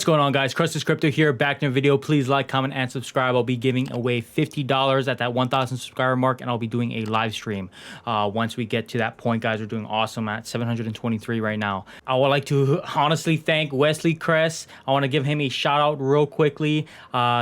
What's going on, guys? Kress Crypto here, back in a video. Please like, comment, and subscribe. I'll be giving away $50 at that 1,000 subscriber mark, and I'll be doing a live stream once we get to that point, guys. We're doing awesome at 723 right now. I would like to honestly thank Wesley Kress. I want to give him a shout out real quickly.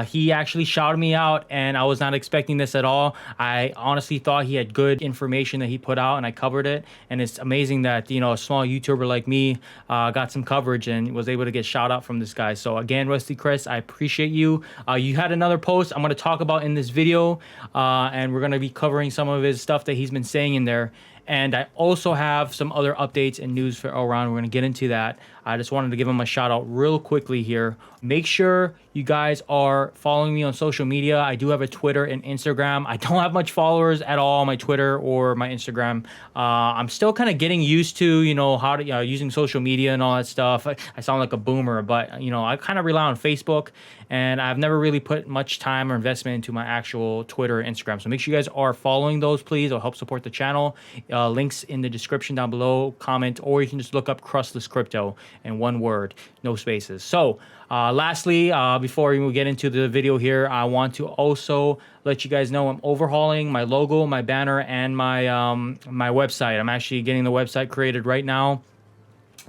He actually shouted me out, and I was not expecting this at all. I honestly thought he had good information that he put out, and I covered it. And it's amazing that, you know, a small YouTuber like me got some coverage and was able to get shout out from this guy. So again, Wesley Kress, I appreciate you. You had another post I'm going to talk about in this video, and we're going to be covering some of his stuff that he's been saying in there. And I also have some other updates and news for Elrond. We're going to get into that. I just wanted to give him a shout out real quickly here. Make sure you guys are following me on social media. I do have a Twitter and Instagram. I don't have much followers at all on my Twitter or my Instagram. I'm still kind of getting used to, you know, how to using social media and all that stuff. I sound like a boomer, but, you know, I kind of rely on Facebook, and I've never really put much time or investment into my actual Twitter and Instagram. So make sure you guys are following those, please. It'll help support the channel. Links in the description down below, comment, or you can just look up Krustless Crypto in one word, no spaces. So lastly, before we get into the video here, I want to also let you guys know I'm overhauling my logo, my banner, and my my website. I'm actually getting the website created right now.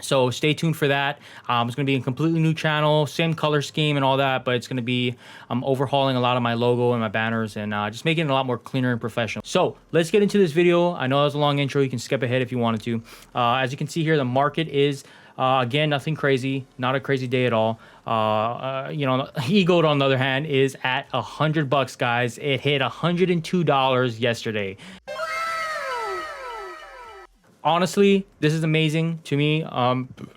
So stay tuned for that. It's going to be a completely new channel, same color scheme and all that, but it's going to be overhauling a lot of my logo and my banners and just making it a lot more cleaner and professional. So let's get into this video. I know that was a long intro. You can skip ahead if you wanted to. As you can see here, the market is, again, nothing crazy, not a crazy day at all. You know, EGLD on the other hand is at $100, guys. It hit $102 yesterday. Honestly, this is amazing to me.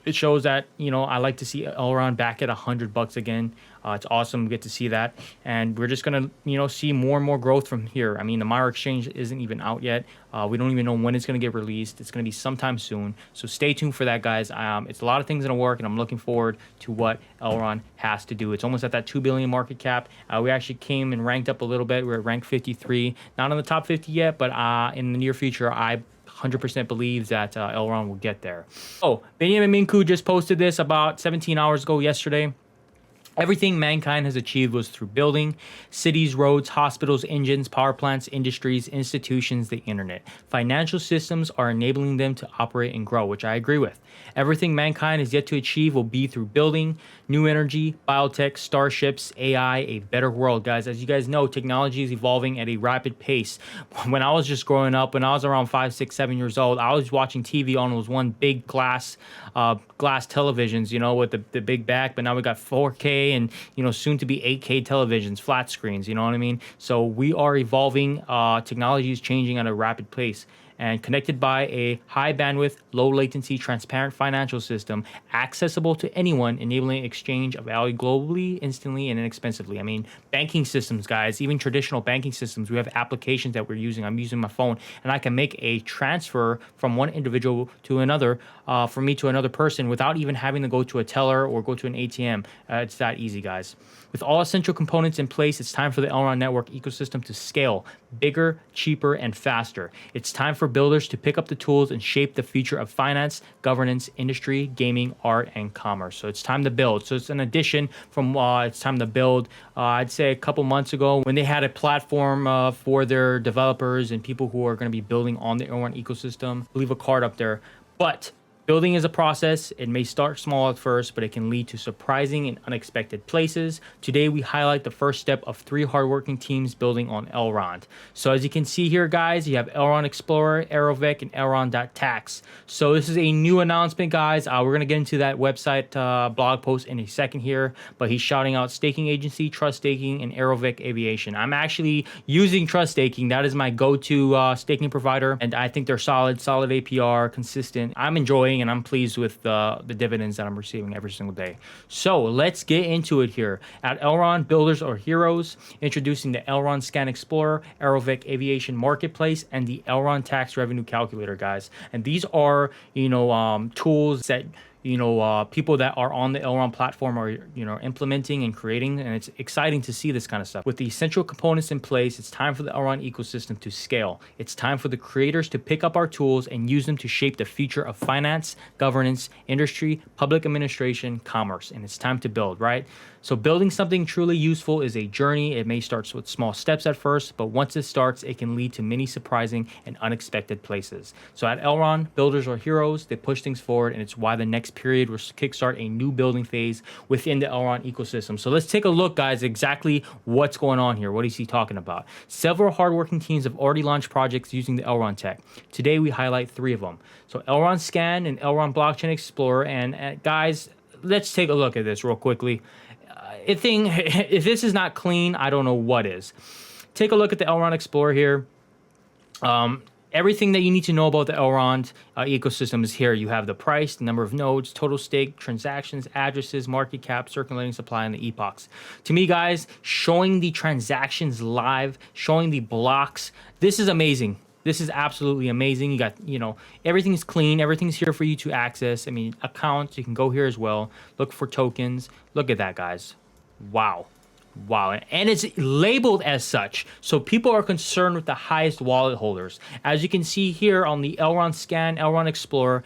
It shows that, you know, I like to see Elrond back at $100 again. It's awesome to get to see that. And we're just going to, you know, see more and more growth from here. I mean, the Maiar exchange isn't even out yet. We don't even know when it's going to get released. It's going to be sometime soon. So stay tuned for that, guys. It's a lot of things going to work, and I'm looking forward to what Elrond has to do. It's almost at that 2 billion market cap. We actually came and ranked up a little bit. We're at rank 53. Not in the top 50 yet, but in the near future, I 100% believes that Elrond will get there. Oh, Benjamin Minku just posted this about 17 hours ago yesterday. Everything mankind has achieved was through building cities, roads, hospitals, engines, power plants, industries, institutions, the internet. Financial systems are enabling them to operate and grow, which I agree with. Everything mankind has yet to achieve will be through building new energy, biotech, starships, AI, a better world, guys. As you guys know, technology is evolving at a rapid pace. When I was just growing up, when I was around 5, 6, 7 years old, I was watching TV on those one big glass televisions, you know, with the big back. But now we got 4K and, you know, soon to be 8K televisions, flat screens, you know what I mean? So we are evolving. Technology is changing at a rapid pace, and connected by a high bandwidth, low latency, transparent financial system, accessible to anyone, enabling exchange of value globally, instantly, and inexpensively. I mean, banking systems, guys, even traditional banking systems, we have applications that we're using. I'm using my phone, and I can make a transfer from one individual to another, from me to another person, without even having to go to a teller or go to an ATM. It's that easy, guys. With all essential components in place, it's time for the Elrond network ecosystem to scale bigger, cheaper, and faster. It's time for builders to pick up the tools and shape the future of finance, governance, industry, gaming, art, and commerce. So it's time to build. So it's an addition from it's time to build. I'd say a couple months ago when they had a platform for their developers and people who are going to be building on the Elrond ecosystem. I'll leave a card up there. But building is a process. It may start small at first, but it can lead to surprising and unexpected places. Today, we highlight the first step of 3 hardworking teams building on Elrond. So as you can see here, guys, you have Elrond Explorer, Herotag, and Elrond.tax. So this is a new announcement, guys. We're going to get into that website blog post in a second here, but he's shouting out Staking Agency, Trust Staking, and Herotag Aviation. I'm actually using Trust Staking. That is my go-to staking provider, and I think they're solid APR, consistent. I'm enjoying, and I'm pleased with the dividends that I'm receiving every single day. So let's get into it here. At Elrond, builders are heroes. Introducing the Elrond Scan Explorer, Herotag Aviation Marketplace, and the Elrond Tax Revenue Calculator, guys. And these are, you know, tools that people that are on the Elrond platform are, implementing and creating, and it's exciting to see this kind of stuff. With the essential components in place, it's time for the Elrond ecosystem to scale. It's time for the creators to pick up our tools and use them to shape the future of finance, governance, industry, public administration, commerce, and it's time to build, right? So building something truly useful is a journey. It may start with small steps at first, but once it starts, it can lead to many surprising and unexpected places. So at Elrond, builders are heroes. They push things forward, and it's why the next period will kickstart a new building phase within the Elrond ecosystem. So let's take a look, guys, exactly what's going on here. What is he talking about? Several hardworking teams have already launched projects using the Elrond tech. Today, we highlight 3 of them. So Elrond Scan and Elrond Blockchain Explorer. And guys, let's take a look at this real quickly. If this is not clean, I don't know what is. Take a look at the Elrond Explorer here. Everything that you need to know about the Elrond ecosystem is here. You have the price, the number of nodes, total stake, transactions, addresses, market cap, circulating supply, and the epochs. To me, guys, showing the transactions live, showing the blocks, this is amazing. This is absolutely amazing. You got, everything's clean. Everything's here for you to access. I mean, accounts, you can go here as well. Look for tokens. Look at that, guys. Wow. Wow. And it's labeled as such. So people are concerned with the highest wallet holders. As you can see here on the Elrond Scan, Elrond Explorer,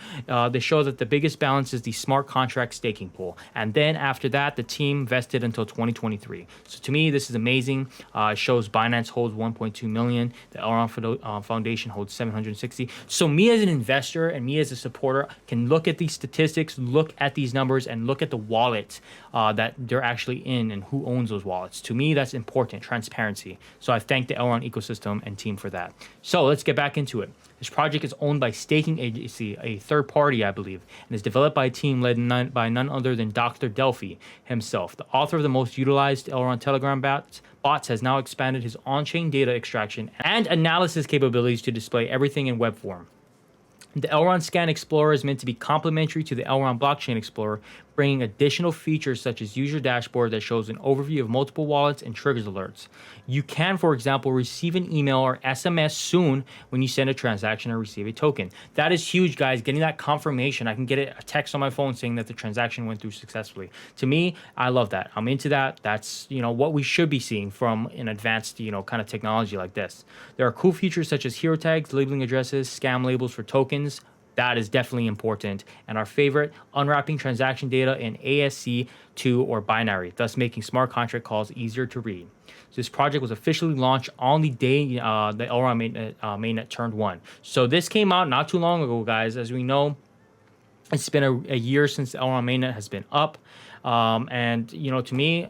they show that the biggest balance is the smart contract staking pool. And then after that, the team vested until 2023. So to me, this is amazing. It shows Binance holds 1.2 million. The Elrond Foundation holds 760. So me as an investor and me as a supporter can look at these statistics, look at these numbers, and look at the wallet that they're actually in and who owns those wallets. To me, that's important, transparency. So I thank the Elrond ecosystem and team for that. So let's get back into it. This project is owned by staking agency, a third party, I believe, and is developed by a team led by none other than Dr. Delphi himself. The author of the most utilized Elrond Telegram bots has now expanded his on-chain data extraction and analysis capabilities to display everything in web form. The Elrond Scan Explorer is meant to be complementary to the Elrond Blockchain Explorer, bringing additional features such as user dashboard that shows an overview of multiple wallets and triggers alerts. You can, for example, receive an email or SMS soon when you send a transaction or receive a token. That is huge, guys. Getting that confirmation. I can get a text on my phone saying that the transaction went through successfully. To me, I love that. I'm into that. That's, what we should be seeing from an advanced, kind of technology like this. There are cool features such as Herotags, labeling addresses, scam labels for tokens. That is definitely important. And our favorite, unwrapping transaction data in ASC2 or binary, thus making smart contract calls easier to read. So this project was officially launched on the day the Elrond mainnet turned 1. So this came out not too long ago, guys. As we know, it's been a year since the Elrond mainnet has been up. And to me,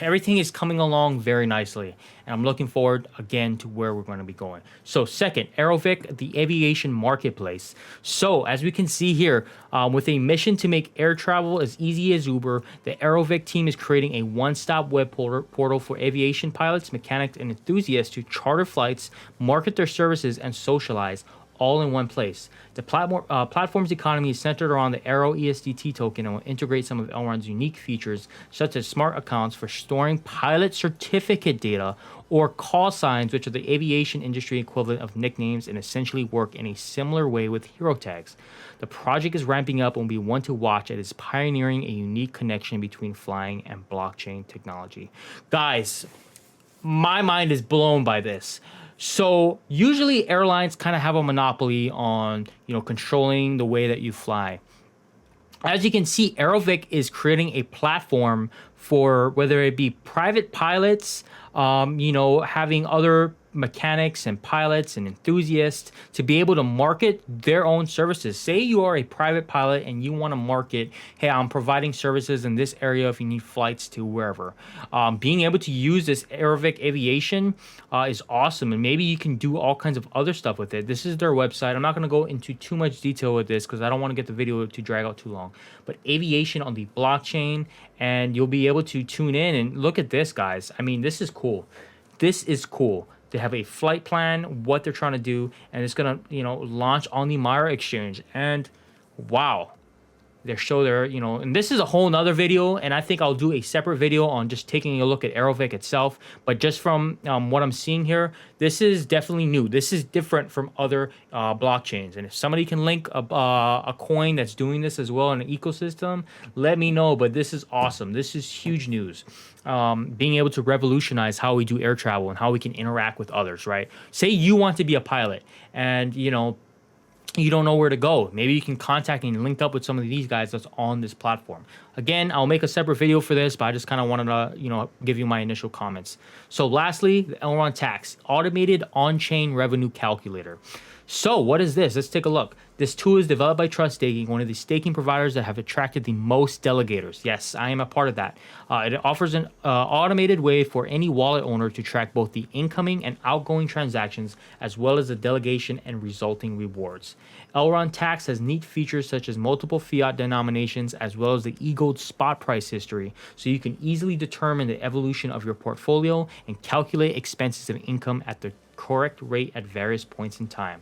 everything is coming along very nicely, and I'm looking forward again to where we're going to be going. So second, Aerovic, the aviation marketplace. So as we can see here, with a mission to make air travel as easy as Uber, the Aerovic team is creating a one-stop web portal for aviation pilots, mechanics, and enthusiasts to charter flights, market their services, and socialize, all in one place. The platform's economy is centered around the Aero ESDT token and will integrate some of Elrond's unique features, such as smart accounts for storing pilot certificate data or call signs, which are the aviation industry equivalent of nicknames and essentially work in a similar way with Herotags. The project is ramping up and will be one to watch as it is pioneering a unique connection between flying and blockchain technology. Guys, my mind is blown by this. So usually airlines kind of have a monopoly on, controlling the way that you fly. As you can see, Aerovic is creating a platform for whether it be private pilots, having other mechanics and pilots and enthusiasts to be able to market their own services. Say you are a private pilot and you want to market, hey, I'm providing services in this area if you need flights to wherever. Being able to use this Aerovic Aviation is awesome, and maybe you can do all kinds of other stuff with it. This is their website. I'm not going to go into too much detail with this because I don't want to get the video to drag out too long. But aviation on the blockchain, and you'll be able to tune in and look at this, guys. I mean, this is cool. This is cool. They have a flight plan, what they're trying to do, and it's going to, launch on the Maiar exchange. And wow, They show their, and this is a whole nother video, and I think I'll do a separate video on just taking a look at Aerovec itself. But just from what I'm seeing here, this is definitely new. This is different from other blockchains. And if somebody can link a coin that's doing this as well in an ecosystem, let me know. But this is awesome. This is huge news. Being able to revolutionize how we do air travel and how we can interact with others, right? Say you want to be a pilot and, you don't know where to go. Maybe you can contact and link up with some of these guys that's on this platform. Again, I'll make a separate video for this, but I just kind of wanted to, give you my initial comments. So lastly, the Elrond tax, automated on-chain revenue calculator. So what is this? Let's take a look. This tool is developed by Trust Staking, one of the staking providers that have attracted the most delegators. Yes, I am a part of that. It offers an automated way for any wallet owner to track both the incoming and outgoing transactions, as well as the delegation and resulting rewards. Elrond Tax has neat features such as multiple fiat denominations, as well as the EGLD spot price history, so you can easily determine the evolution of your portfolio and calculate expenses and income at the correct rate at various points in time.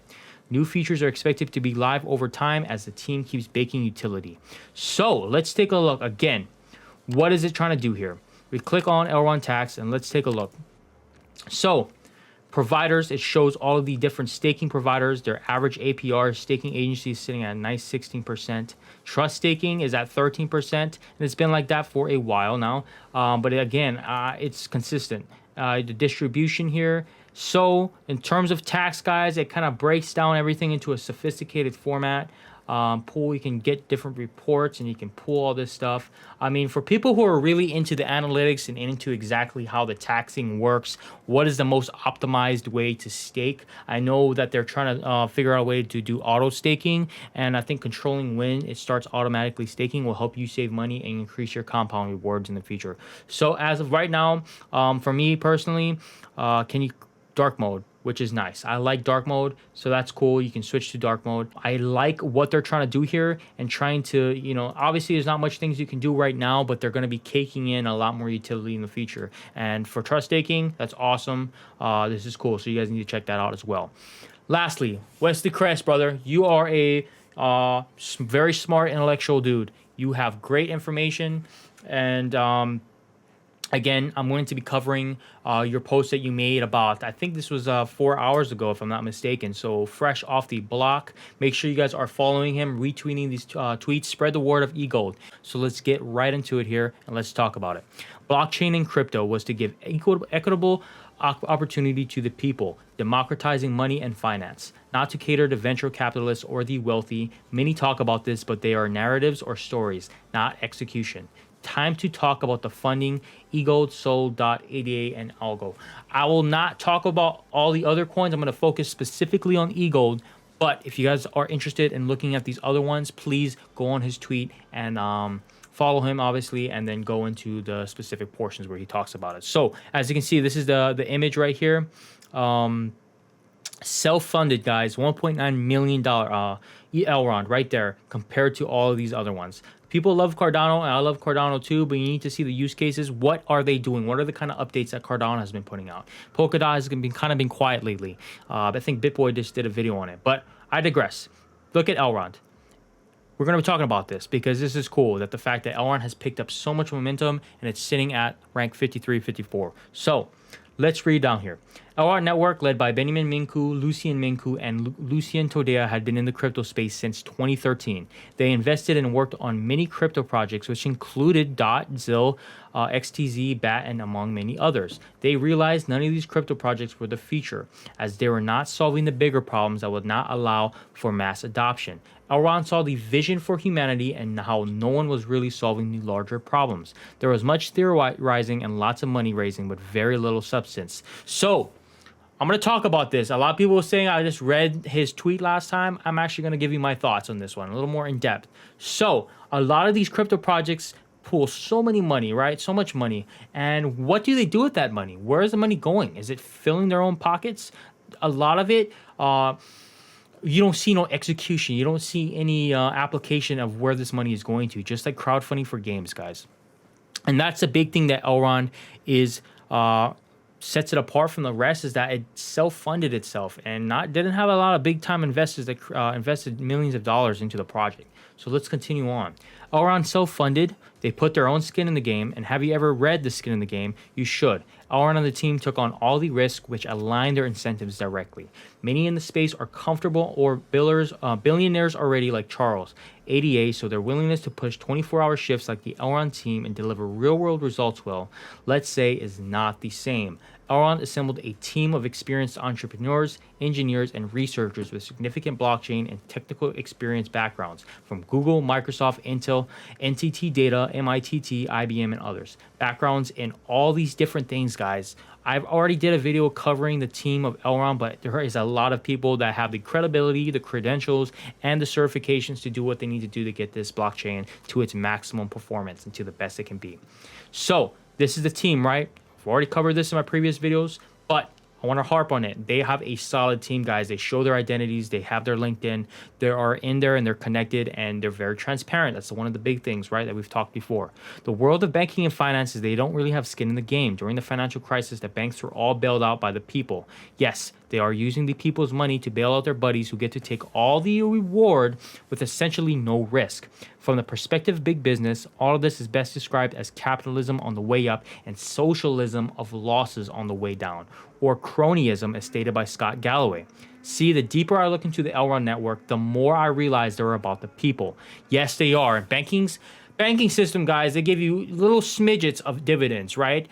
New features are expected to be live over time as the team keeps baking utility. So let's take a look again. What is it trying to do here? We click on Elrond Tax and let's take a look. So providers, it shows all of the different staking providers, their average APR. Staking agency is sitting at a nice 16%. Trust Staking is at 13%, and it's been like that for a while now. But again, it's consistent. The distribution here. So in terms of tax, guys, it kind of breaks down everything into a sophisticated format. You can get different reports and you can pull all this stuff. I mean, for people who are really into the analytics and into exactly how the taxing works, what is the most optimized way to stake? I know that they're trying to figure out a way to do auto staking, and I think controlling when it starts automatically staking will help you save money and increase your compound rewards in the future. So as of right now, for me personally, dark mode, which is nice. I like dark mode, so that's cool. You can switch to dark mode. I like what they're trying to do here and trying to, obviously there's not much things you can do right now, but they're going to be caking in a lot more utility in the future. And for trust staking, that's awesome. This is cool, so you guys need to check that out as well. Lastly, Wesley Kress, brother, you are a very smart, intellectual dude. You have great information, and again, I'm going to be covering your post that you made about, I think this was 4 hours ago, if I'm not mistaken. So fresh off the block. Make sure you guys are following him, retweeting these tweets, spread the word of EGLD. So let's get right into it here and let's talk about it. Blockchain and crypto was to give equitable opportunity to the people, democratizing money and finance, not to cater to venture capitalists or the wealthy. Many talk about this, but they are narratives or stories, not execution. Time to talk about the funding, EGLD, Sol.ada, and Algo. I will not talk about all the other coins. I'm going to focus specifically on EGLD. But if you guys are interested in looking at these other ones, please go on his tweet and follow him, obviously, and then go into the specific portions where he talks about it. So as you can see, this is the image right here. Self-funded, guys, $1.9 million Elrond right there compared to all of these other ones. People love Cardano, and I love Cardano too, but you need to see the use cases. What are they doing? What are the kind of updates that Cardano has been putting out? Polkadot has been quiet lately. I think BitBoy just did a video on it, but I digress. Look at Elrond. We're going to be talking about this because this is cool, that the fact that Elrond has picked up so much momentum and it's sitting at rank 53, 54. So let's read down here. Elrond Network, led by Benjamin Minku, Lucien Minku, and Lucien Todea, had been in the crypto space since 2013. They invested and worked on many crypto projects, which included DOT, ZIL, XTZ, BAT, and among many others. They realized none of these crypto projects were the future, as they were not solving the bigger problems that would not allow for mass adoption. Elrond saw the vision for humanity and how no one was really solving the larger problems. There was much theorizing and lots of money raising, but very little substance. So I'm going to talk about this. A lot of people were saying I just read his tweet last time. I'm actually going to give you my thoughts on this one, a little more in depth. So a lot of these crypto projects pool so many money, right? So much money. And what do they do with that money? Where is the money going? Is it filling their own pockets? A lot of it, you don't see no execution. You don't see any application of where this money is going to, just like crowdfunding for games, guys. And that's a big thing that Elrond is sets it apart from the rest is that it self-funded itself and didn't have a lot of big-time investors that invested millions of dollars into the project. So let's continue on. Elrond self-funded. They put their own skin in the game. And have you ever read the skin in the game? You should. Elrond and the team took on all the risk, which aligned their incentives directly. Many in the space are comfortable or billionaires already, like Charles, ADA, so their willingness to push 24-hour shifts like the Elrond team and deliver real-world results let's say, is not the same. Elrond assembled a team of experienced entrepreneurs, engineers, and researchers with significant blockchain and technical experience backgrounds from Google, Microsoft, Intel, NTT Data, MIT, IBM, and others. Backgrounds in all these different things, guys. I've already did a video covering the team of Elrond, but there is a lot of people that have the credibility, the credentials, and the certifications to do what they need to do to get this blockchain to its maximum performance and to the best it can be. So this is the team, right? I've already covered this in my previous videos, but I want to harp on it. They have a solid team, guys. They show their identities. They have their LinkedIn. They are in there and they're connected and they're very transparent. That's one of the big things, right, that we've talked before. The world of banking and finances, they don't really have skin in the game. During the financial crisis, the banks were all bailed out by the people. Yes, they are using the people's money to bail out their buddies who get to take all the reward with essentially no risk. From the perspective of big business, all of this is best described as capitalism on the way up and socialism of losses on the way down, or cronyism as stated by Scott Galloway. See, the deeper I look into the Elrond network, the more I realize they're about the people. Yes, they are. Banking system, guys, they give you little smidgets of dividends, right?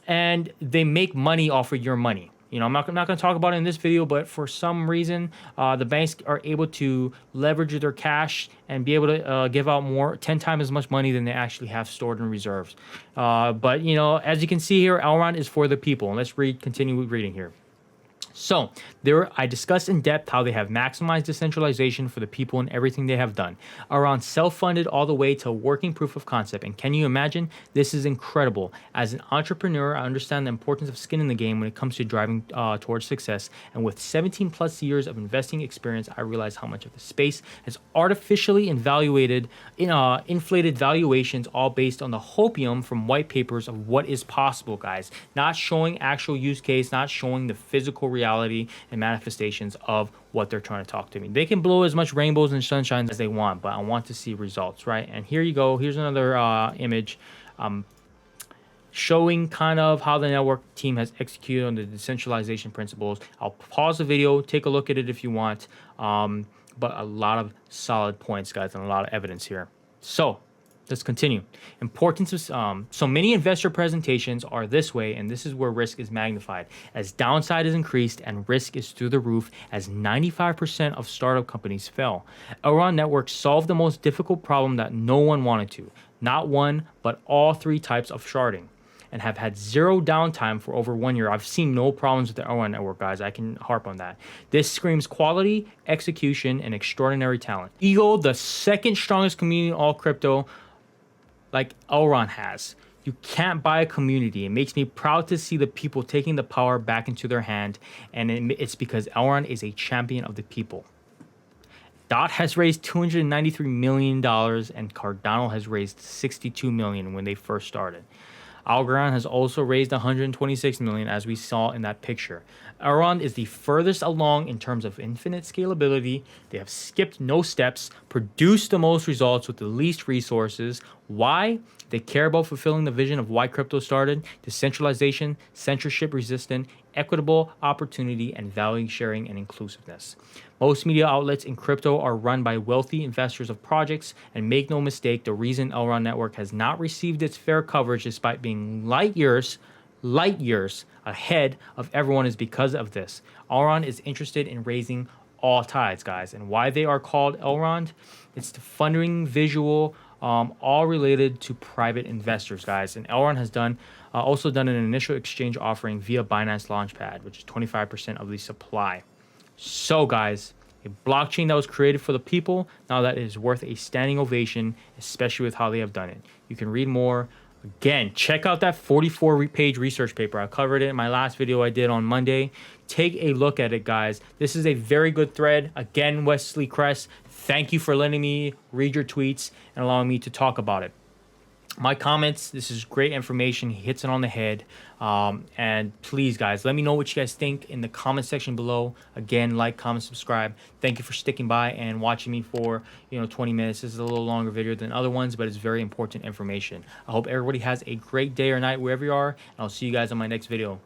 And they make money off of your money. You know, I'm not going to talk about it in this video, but for some reason, the banks are able to leverage their cash and be able to give out 10 times as much money than they actually have stored in reserves. But, you know, as you can see here, Elrond is for the people. And let's continue reading here. So I discussed in depth how they have maximized decentralization for the people in everything they have done. Elrond self-funded all the way to working proof of concept. And can you imagine? This is incredible. As an entrepreneur, I understand the importance of skin in the game when it comes to driving towards success. And with 17 plus years of investing experience, I realize how much of the space has artificially inflated valuations, all based on the hopium from white papers of what is possible, guys. Not showing actual use case, not showing the physical reality and manifestations of what they're trying to talk to me. They can blow as much rainbows and sunshines as they want, but I want to see results, right? And here you go. Here's another image showing kind of how the network team has executed on the decentralization principles. I'll pause the video, take a look at it if you want, but a lot of solid points, guys, and a lot of evidence here. So let's continue. Importance of so many investor presentations are this way, and this is where risk is magnified as downside is increased and risk is through the roof as 95% of startup companies fail. Elrond Network solved the most difficult problem that no one wanted to, not one, but all three types of sharding, and have had zero downtime for over 1 year. I've seen no problems with the Elrond network, guys. I can harp on that. This screams quality, execution, and extraordinary talent. EGLD, the second strongest community in all crypto, like Elrond has. You can't buy a community. It makes me proud to see the people taking the power back into their hand, and it's because Elrond is a champion of the people. DOT has raised $293 million, and Cardano has raised $62 million when they first started. Algorand has also raised $126 million, as we saw in that picture. Elrond is the furthest along in terms of infinite scalability. They have skipped no steps, produced the most results with the least resources. Why? They care about fulfilling the vision of why crypto started: decentralization, censorship resistant, equitable opportunity, and value sharing and inclusiveness. Most media outlets in crypto are run by wealthy investors of projects, and make no mistake, the reason Elrond Network has not received its fair coverage despite being light years ahead of everyone is because of this. Elrond is interested in raising all tides, guys, and why they are called Elrond? It's the funding visual, all related to private investors, guys. And Elrond has also done an initial exchange offering via Binance Launchpad, which is 25% of the supply. So, guys, a blockchain that was created for the people, now that is worth a standing ovation, especially with how they have done it. You can read more. Again, check out that 44-page research paper. I covered it in my last video I did on Monday. Take a look at it, guys. This is a very good thread. Again, Wesley Kress, thank you for letting me read your tweets and allowing me to talk about it. my comments. This is great information. He hits it on the head. And please, guys, let me know what you guys think in the comment section below. Again, like, comment, subscribe. Thank you for sticking by and watching me for 20 minutes. This is a little longer video than other ones, but it's very important information. I hope everybody has a great day or night wherever you are, and I'll see you guys on my next video.